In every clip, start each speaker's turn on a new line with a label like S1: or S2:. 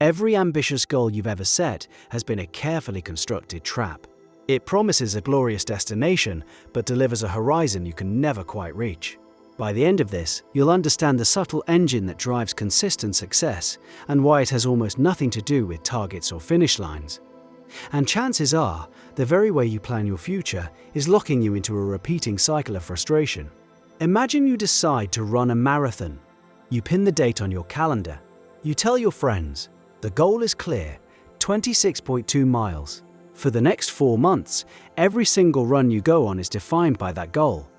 S1: Every ambitious goal you've ever set has been a carefully constructed trap. It promises a glorious destination, but delivers a horizon you can never quite reach. By the end of this, you'll understand the subtle engine that drives consistent success and why it has almost nothing to do with targets or finish lines. And chances are, the very way you plan your future is locking you into a repeating cycle of frustration. Imagine you decide to run a marathon. You pin the date on your calendar. You tell your friends, the goal is clear, 26.2 miles. For the next 4 months, every single run you go on is defined by that goal.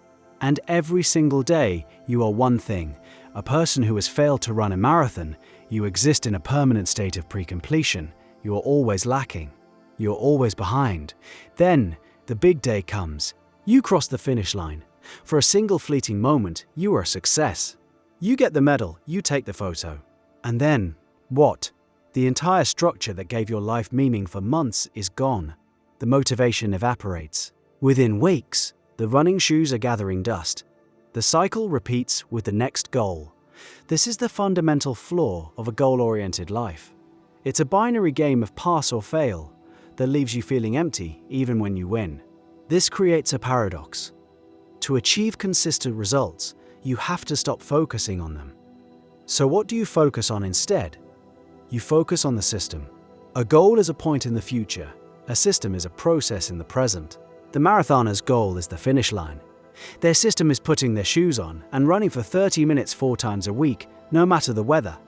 S1: And every single day, you are one thing, a person who has failed to run a marathon. You exist in a permanent state of pre-completion. You are always lacking. You are always behind. Then, the big day comes. You cross the finish line. For a single fleeting moment, you are a success. You get the medal, you take the photo. And then, what? The entire structure that gave your life meaning for months is gone. The motivation evaporates. Within weeks, the running shoes are gathering dust. The cycle repeats with the next goal. This is the fundamental flaw of a goal-oriented life. It's a binary game of pass or fail that leaves you feeling empty even when you win. This creates a paradox. To achieve consistent results, you have to stop focusing on them. So what do you focus on instead? You focus on the system. A goal is a point in the future. A system is a process in the present. The marathoner's goal is the finish line. Their system is putting their shoes on and running for 30 minutes 4 times a week, no matter the weather.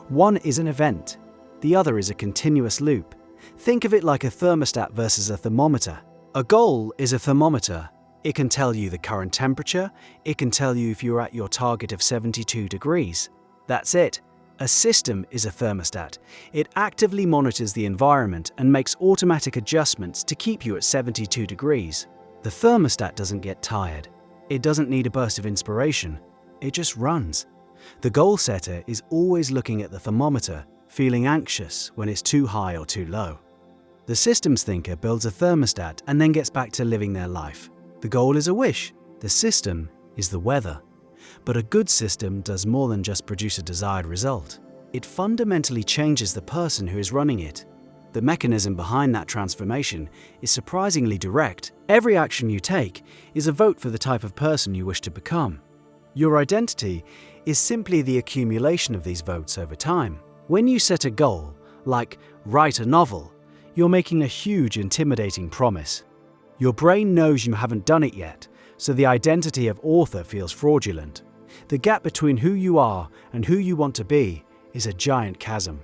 S1: One is an event. The other is a continuous loop. Think of it like a thermostat versus a thermometer. A goal is a thermometer. It can tell you the current temperature. It can tell you if you're at your target of 72 degrees. That's it. A system is a thermostat. It actively monitors the environment and makes automatic adjustments to keep you at 72 degrees. The thermostat doesn't get tired. It doesn't need a burst of inspiration. It just runs. The goal setter is always looking at the thermometer, feeling anxious when it's too high or too low. The systems thinker builds a thermostat and then gets back to living their life. The goal is a wish. The system is the weather. But a good system does more than just produce a desired result. It fundamentally changes the person who is running it. The mechanism behind that transformation is surprisingly direct. Every action you take is a vote for the type of person you wish to become. Your identity is simply the accumulation of these votes over time. When you set a goal, like write a novel, you're making a huge, intimidating promise. Your brain knows you haven't done it yet, so the identity of author feels fraudulent. The gap between who you are and who you want to be is a giant chasm.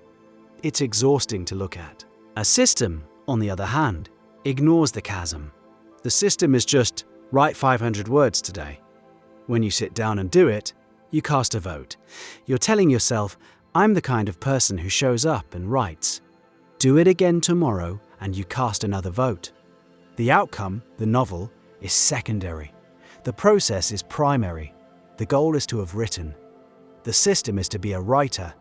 S1: It's exhausting to look at. A system, on the other hand, ignores the chasm. The system is just, write 500 words today. When you sit down and do it, you cast a vote. You're telling yourself, I'm the kind of person who shows up and writes. Do it again tomorrow and you cast another vote. The outcome, the novel, is secondary. The process is primary. The goal is to have written. The system is to be a writer.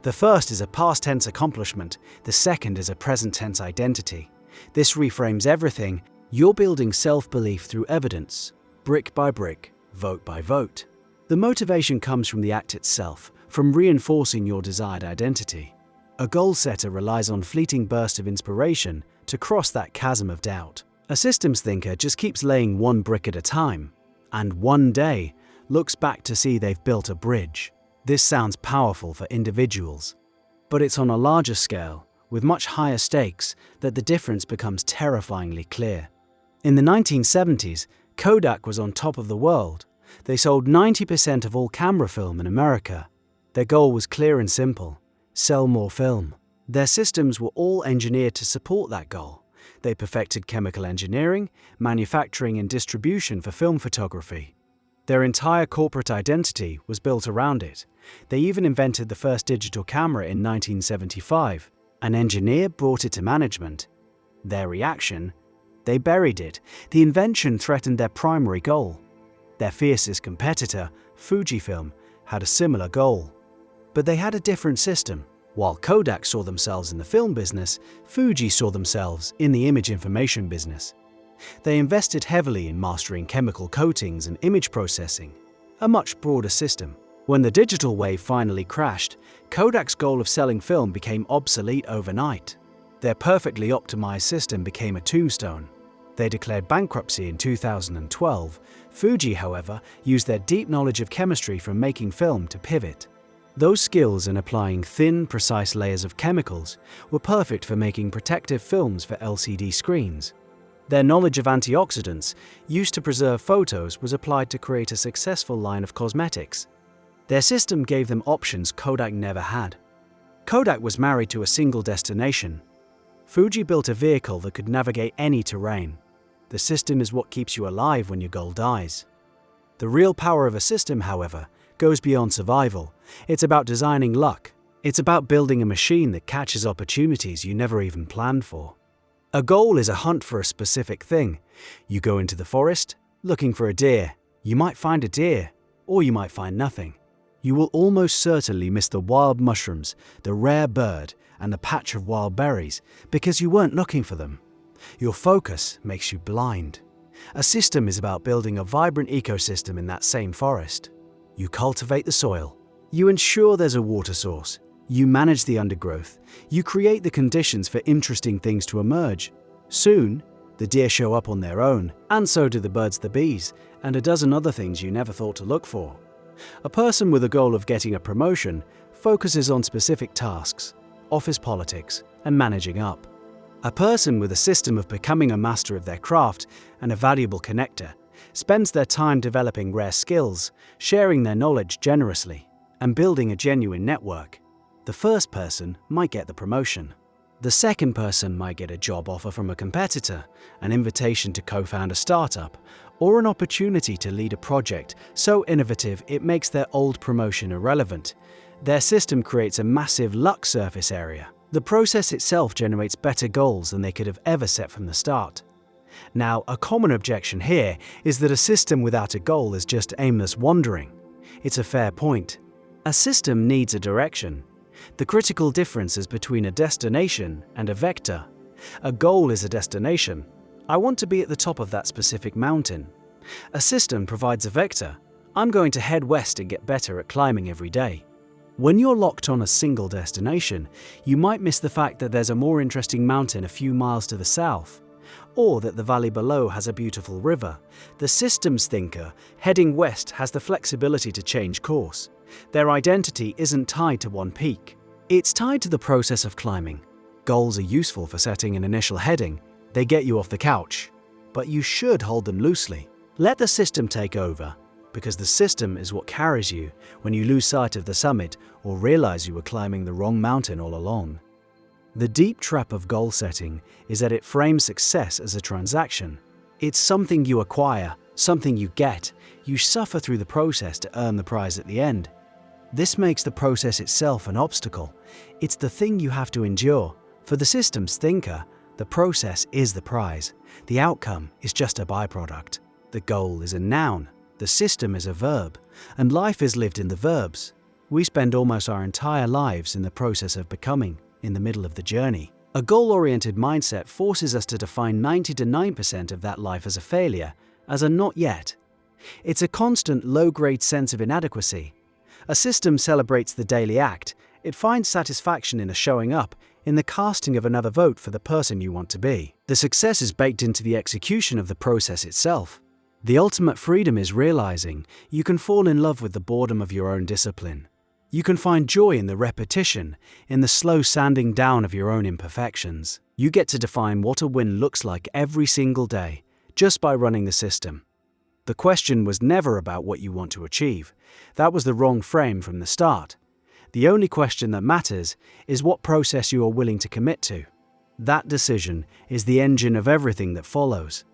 S1: The first is a past tense accomplishment. The second is a present tense identity. This reframes everything. You're building self-belief through evidence, brick by brick, vote by vote. The motivation comes from the act itself, from reinforcing your desired identity. A goal setter relies on fleeting bursts of inspiration to cross that chasm of doubt. A systems thinker just keeps laying one brick at a time, and one day looks back to see they've built a bridge. This sounds powerful for individuals, but it's on a larger scale, with much higher stakes, that the difference becomes terrifyingly clear. In the 1970s, Kodak was on top of the world. They sold 90% of all camera film in America. Their goal was clear and simple: sell more film. Their systems were all engineered to support that goal. They perfected chemical engineering, manufacturing and distribution for film photography. Their entire corporate identity was built around it. They even invented the first digital camera in 1975. An engineer brought it to management. Their reaction? They buried it. The invention threatened their primary goal. Their fiercest competitor, Fuji had a similar goal. But they had a different system. While Kodak saw themselves in the film business, Fuji saw themselves in the image information business. They invested heavily in mastering chemical coatings and image processing, a much broader system. When the digital wave finally crashed, Kodak's goal of selling film became obsolete overnight. Their perfectly optimized system became a tombstone. They declared bankruptcy in 2012. Fuji, however, used their deep knowledge of chemistry from making film to pivot. Those skills in applying thin, precise layers of chemicals were perfect for making protective films for LCD screens. Their knowledge of antioxidants, used to preserve photos, was applied to create a successful line of cosmetics. Their system gave them options Kodak never had. Kodak was married to a single destination. Fuji built a vehicle that could navigate any terrain. The system is what keeps you alive when your goal dies. The real power of a system, however, goes beyond survival. It's about designing luck. It's about building a machine that catches opportunities you never even planned for. A goal is a hunt for a specific thing. You go into the forest, looking for a deer. You might find a deer, or you might find nothing. You will almost certainly miss the wild mushrooms, the rare bird, and the patch of wild berries because you weren't looking for them. Your focus makes you blind. A system is about building a vibrant ecosystem in that same forest. You cultivate the soil. You ensure there's a water source. You manage the undergrowth. You create the conditions for interesting things to emerge. Soon, the deer show up on their own, and so do the birds, the bees, and a dozen other things you never thought to look for. A person with a goal of getting a promotion focuses on specific tasks, office politics, and managing up. A person with a system of becoming a master of their craft and a valuable connector spends their time developing rare skills, sharing their knowledge generously, and building a genuine network. The first person might get the promotion. The second person might get a job offer from a competitor, an invitation to co-found a startup, or an opportunity to lead a project so innovative it makes their old promotion irrelevant. Their system creates a massive luck surface area. The process itself generates better goals than they could have ever set from the start. Now, a common objection here is that a system without a goal is just aimless wandering. It's a fair point. A system needs a direction. The critical difference is between a destination and a vector. A goal is a destination. I want to be at the top of that specific mountain. A system provides a vector. I'm going to head west and get better at climbing every day. When you're locked on a single destination, you might miss the fact that there's a more interesting mountain a few miles to the south, or that the valley below has a beautiful river. The systems thinker heading west has the flexibility to change course. Their identity isn't tied to one peak. It's tied to the process of climbing. Goals are useful for setting an initial heading. They get you off the couch. But you should hold them loosely. Let the system take over, because the system is what carries you when you lose sight of the summit or realize you were climbing the wrong mountain all along. The deep trap of goal setting is that it frames success as a transaction. It's something you acquire, something you get. You suffer through the process to earn the prize at the end. This makes the process itself an obstacle. It's the thing you have to endure. For the systems thinker, the process is the prize. The outcome is just a byproduct. The goal is a noun. The system is a verb. And life is lived in the verbs. We spend almost our entire lives in the process of becoming, in the middle of the journey. A goal-oriented mindset forces us to define 99% of that life as a failure, as a not yet. It's a constant low-grade sense of inadequacy. A system celebrates the daily act. It finds satisfaction in a showing up, in the casting of another vote for the person you want to be. The success is baked into the execution of the process itself. The ultimate freedom is realizing you can fall in love with the boredom of your own discipline. You can find joy in the repetition, in the slow sanding down of your own imperfections. You get to define what a win looks like every single day, just by running the system. The question was never about what you want to achieve. That was the wrong frame from the start. The only question that matters is what process you are willing to commit to. That decision is the engine of everything that follows.